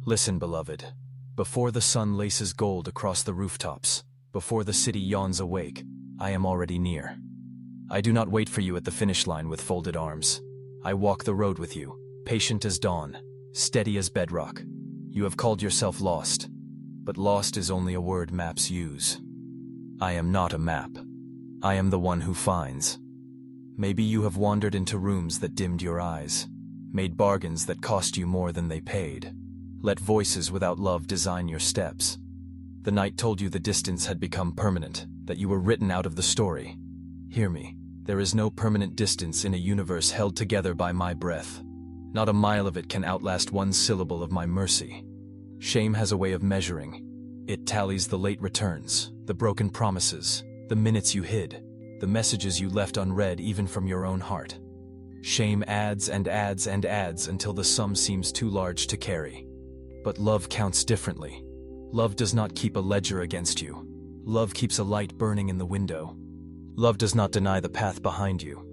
Listen, beloved. Before the sun laces gold across the rooftops, before the city yawns awake, I am already near. I do not wait for you at the finish line with folded arms. I walk the road with you, patient as dawn, steady as bedrock. You have called yourself lost, but lost is only a word maps use. I am not a map. I am the one who finds. Maybe you have wandered into rooms that dimmed your eyes, made bargains that cost you more than they paid. Let voices without love design your steps. The night told you the distance had become permanent, that you were written out of the story. Hear me, there is no permanent distance in a universe held together by my breath. Not a mile of it can outlast one syllable of my mercy. Shame has a way of measuring. It tallies the late returns, the broken promises, the minutes you hid, the messages you left unread even from your own heart. Shame adds and adds and adds until the sum seems too large to carry. But love counts differently. Love does not keep a ledger against you. Love keeps a light burning in the window. Love does not deny the path behind you.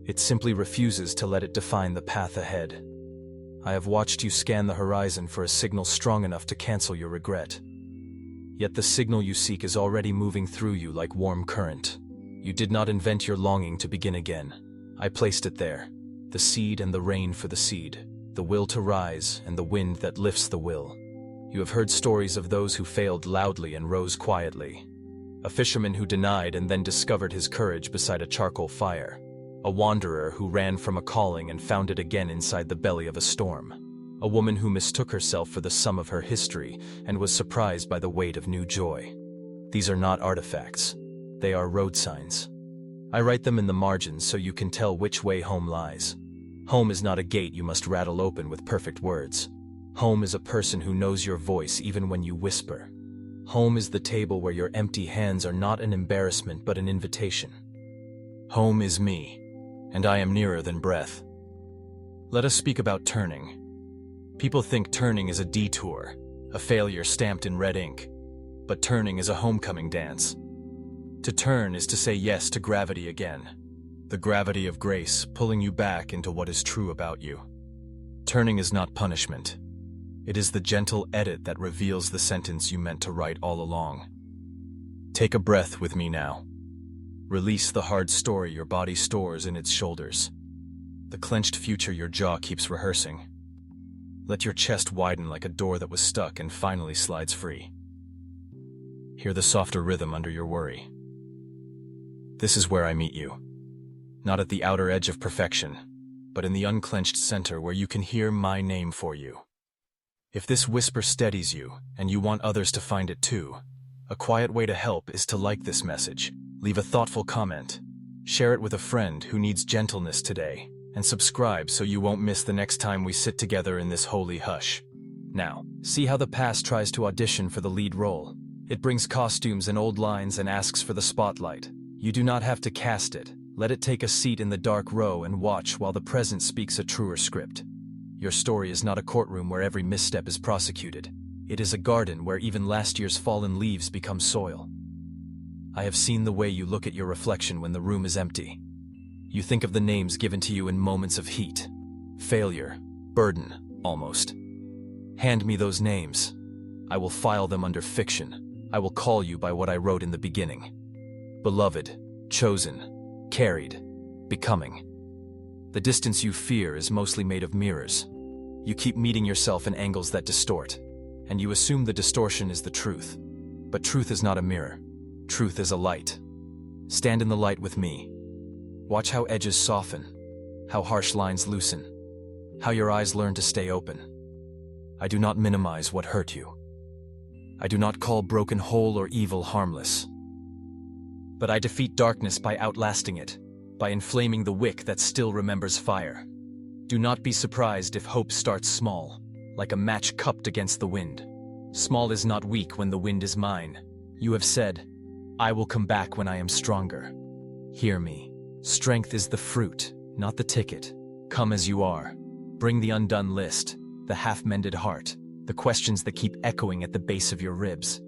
It simply refuses to let it define the path ahead. I have watched you scan the horizon for a signal strong enough to cancel your regret. Yet the signal you seek is already moving through you like warm current. You did not invent your longing to begin again. I placed it there, the seed and the rain for the seed, the will to rise and the wind that lifts the will. You have heard stories of those who failed loudly and rose quietly. A fisherman who denied and then discovered his courage beside a charcoal fire. A wanderer who ran from a calling and found it again inside the belly of a storm. A woman who mistook herself for the sum of her history and was surprised by the weight of new joy. These are not artifacts. They are road signs. I write them in the margins so you can tell which way home lies. Home is not a gate you must rattle open with perfect words. Home is a person who knows your voice even when you whisper. Home is the table where your empty hands are not an embarrassment but an invitation. Home is me, and I am nearer than breath. Let us speak about turning. People think turning is a detour, a failure stamped in red ink. But turning is a homecoming dance. To turn is to say yes to gravity again. The gravity of grace pulling you back into what is true about you. Turning is not punishment. It is the gentle edit that reveals the sentence you meant to write all along. Take a breath with me now. Release the hard story your body stores in its shoulders. The clenched future your jaw keeps rehearsing. Let your chest widen like a door that was stuck and finally slides free. Hear the softer rhythm under your worry. This is where I meet you. Not at the outer edge of perfection, but in the unclenched center where you can hear my name for you. If this whisper steadies you, and you want others to find it too, a quiet way to help is to like this message, leave a thoughtful comment, share it with a friend who needs gentleness today, and subscribe so you won't miss the next time we sit together in this holy hush. Now, see how the past tries to audition for the lead role. It brings costumes and old lines and asks for the spotlight. You do not have to cast it. Let it take a seat in the dark row and watch while the present speaks a truer script. Your story is not a courtroom where every misstep is prosecuted. It is a garden where even last year's fallen leaves become soil. I have seen the way you look at your reflection when the room is empty. You think of the names given to you in moments of heat, failure, burden, almost. Hand me those names. I will file them under fiction. I will call you by what I wrote in the beginning. Beloved, chosen, carried, becoming. The distance you fear is mostly made of mirrors. You keep meeting yourself in angles that distort, and you assume the distortion is the truth. But truth is not a mirror. Truth is a light. Stand in the light with me. Watch how edges soften, how harsh lines loosen, how your eyes learn to stay open. I do not minimize what hurt you. I do not call broken whole or evil harmless. But I defeat darkness by outlasting it, by inflaming the wick that still remembers fire. Do not be surprised if hope starts small, like a match cupped against the wind. Small is not weak when the wind is mine. You have said, I will come back when I am stronger. Hear me. Strength is the fruit, not the ticket. Come as you are. Bring the undone list, the half-mended heart, the questions that keep echoing at the base of your ribs.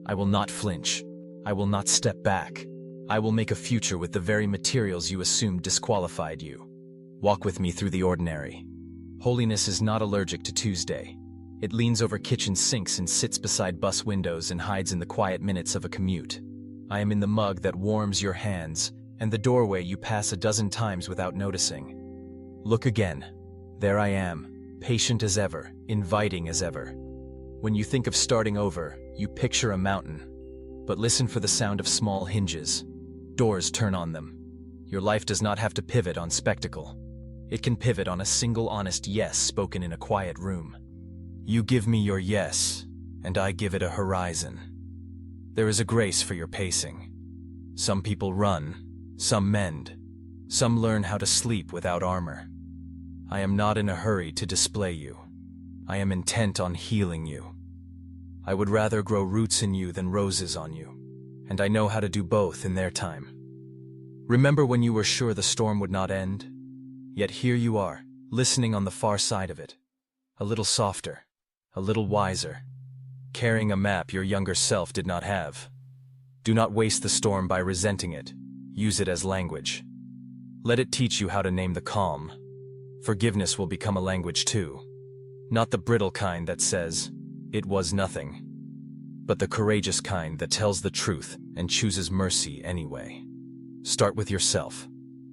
I will not flinch. I will not step back. I will make a future with the very materials you assumed disqualified you. Walk with me through the ordinary. Holiness is not allergic to Tuesday. It leans over kitchen sinks and sits beside bus windows and hides in the quiet minutes of a commute. I am in the mug that warms your hands and the doorway you pass a dozen times without noticing. Look again. There I am, patient as ever, inviting as ever. When you think of starting over, you picture a mountain. But listen for the sound of small hinges. Doors turn on them. Your life does not have to pivot on spectacle. It can pivot on a single honest yes spoken in a quiet room. You give me your yes, and I give it a horizon. There is a grace for your pacing. Some people run, some mend, some learn how to sleep without armor. I am not in a hurry to display you. I am intent on healing you. I would rather grow roots in you than roses on you, and I know how to do both in their time. Remember when you were sure the storm would not end? Yet here you are, listening on the far side of it. A little softer, a little wiser, carrying a map your younger self did not have. Do not waste the storm by resenting it. Use it as language. Let it teach you how to name the calm. Forgiveness will become a language too. Not the brittle kind that says, "It was nothing," but the courageous kind that tells the truth and chooses mercy anyway. Start with yourself.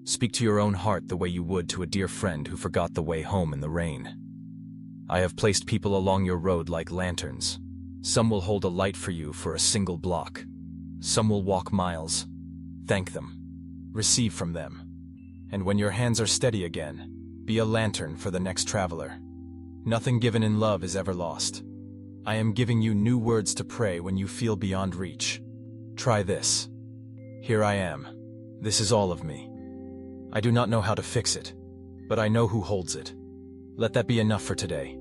Speak to your own heart the way you would to a dear friend who forgot the way home in the rain. I have placed people along your road like lanterns. Some will hold a light for you for a single block. Some will walk miles. Thank them. Receive from them. And when your hands are steady again, be a lantern for the next traveler. Nothing given in love is ever lost. I am giving you new words to pray when you feel beyond reach. Try this. Here I am. This is all of me. I do not know how to fix it, but I know who holds it. Let that be enough for today.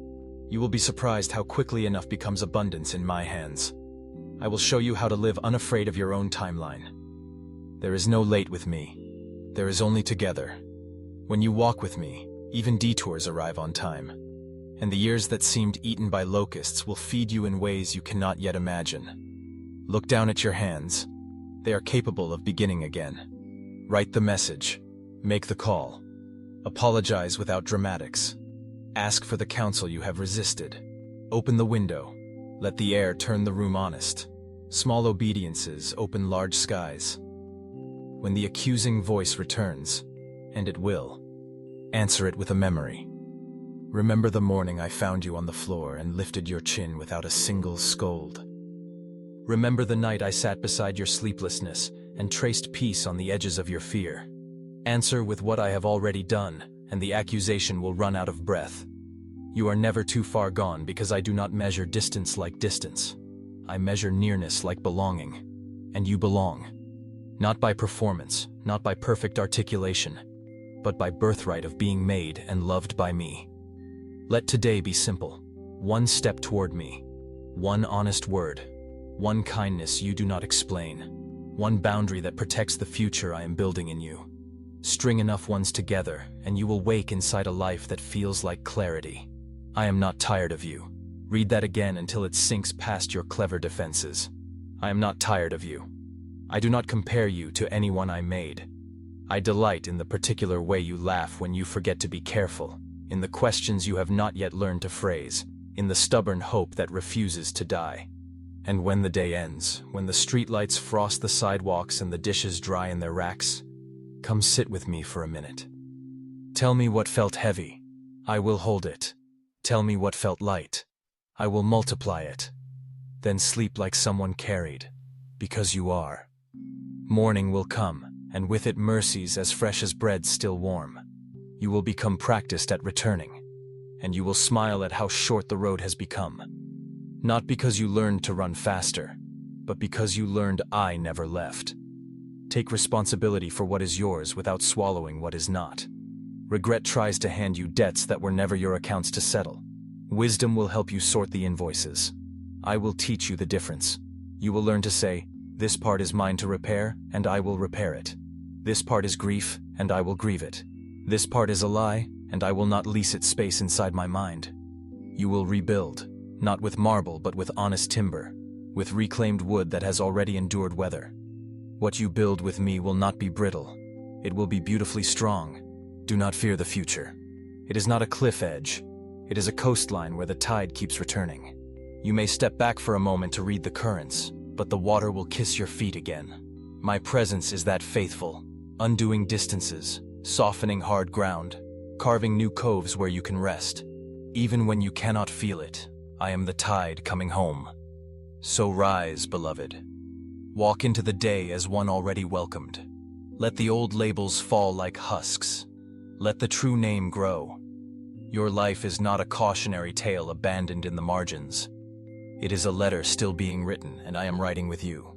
You will be surprised how quickly enough becomes abundance in my hands. I will show you how to live unafraid of your own timeline. There is no late with me. There is only together. When you walk with me, even detours arrive on time. And the years that seemed eaten by locusts will feed you in ways you cannot yet imagine. Look down at your hands. They are capable of beginning again. Write the message. Make the call. Apologize without dramatics. Ask for the counsel you have resisted. Open the window. Let the air turn the room honest. Small obediences open large skies. When the accusing voice returns, and it will, answer it with a memory. Remember the morning I found you on the floor and lifted your chin without a single scold. Remember the night I sat beside your sleeplessness and traced peace on the edges of your fear. Answer with what I have already done, and the accusation will run out of breath. You are never too far gone because I do not measure distance like distance. I measure nearness like belonging. And you belong. Not by performance, not by perfect articulation, but by birthright of being made and loved by me. Let today be simple. One step toward me. One honest word. One kindness you do not explain. One boundary that protects the future I am building in you. String enough ones together, and you will wake inside a life that feels like clarity. I am not tired of you. Read that again until it sinks past your clever defenses. I am not tired of you. I do not compare you to anyone I made. I delight in the particular way you laugh when you forget to be careful, in the questions you have not yet learned to phrase, in the stubborn hope that refuses to die. And when the day ends, when the streetlights frost the sidewalks and the dishes dry in their racks, come sit with me for a minute. Tell me what felt heavy. I will hold it. Tell me what felt light. I will multiply it. Then sleep like someone carried, because you are. Morning will come, and with it mercies as fresh as bread still warm. You will become practiced at returning, and you will smile at how short the road has become. Not because you learned to run faster, but because you learned I never left. Take responsibility for what is yours without swallowing what is not. Regret tries to hand you debts that were never your accounts to settle. Wisdom will help you sort the invoices. I will teach you the difference. You will learn to say, this part is mine to repair, and I will repair it. This part is grief, and I will grieve it. This part is a lie, and I will not lease it space inside my mind. You will rebuild, not with marble but with honest timber, with reclaimed wood that has already endured weather. What you build with me will not be brittle. It will be beautifully strong. Do not fear the future. It is not a cliff edge. It is a coastline where the tide keeps returning. You may step back for a moment to read the currents, but the water will kiss your feet again. My presence is that faithful, undoing distances, softening hard ground, carving new coves where you can rest. Even when you cannot feel it, I am the tide coming home. So rise, beloved. Walk into the day as one already welcomed. Let the old labels fall like husks. Let the true name grow. Your life is not a cautionary tale abandoned in the margins. It is a letter still being written, and I am writing with you.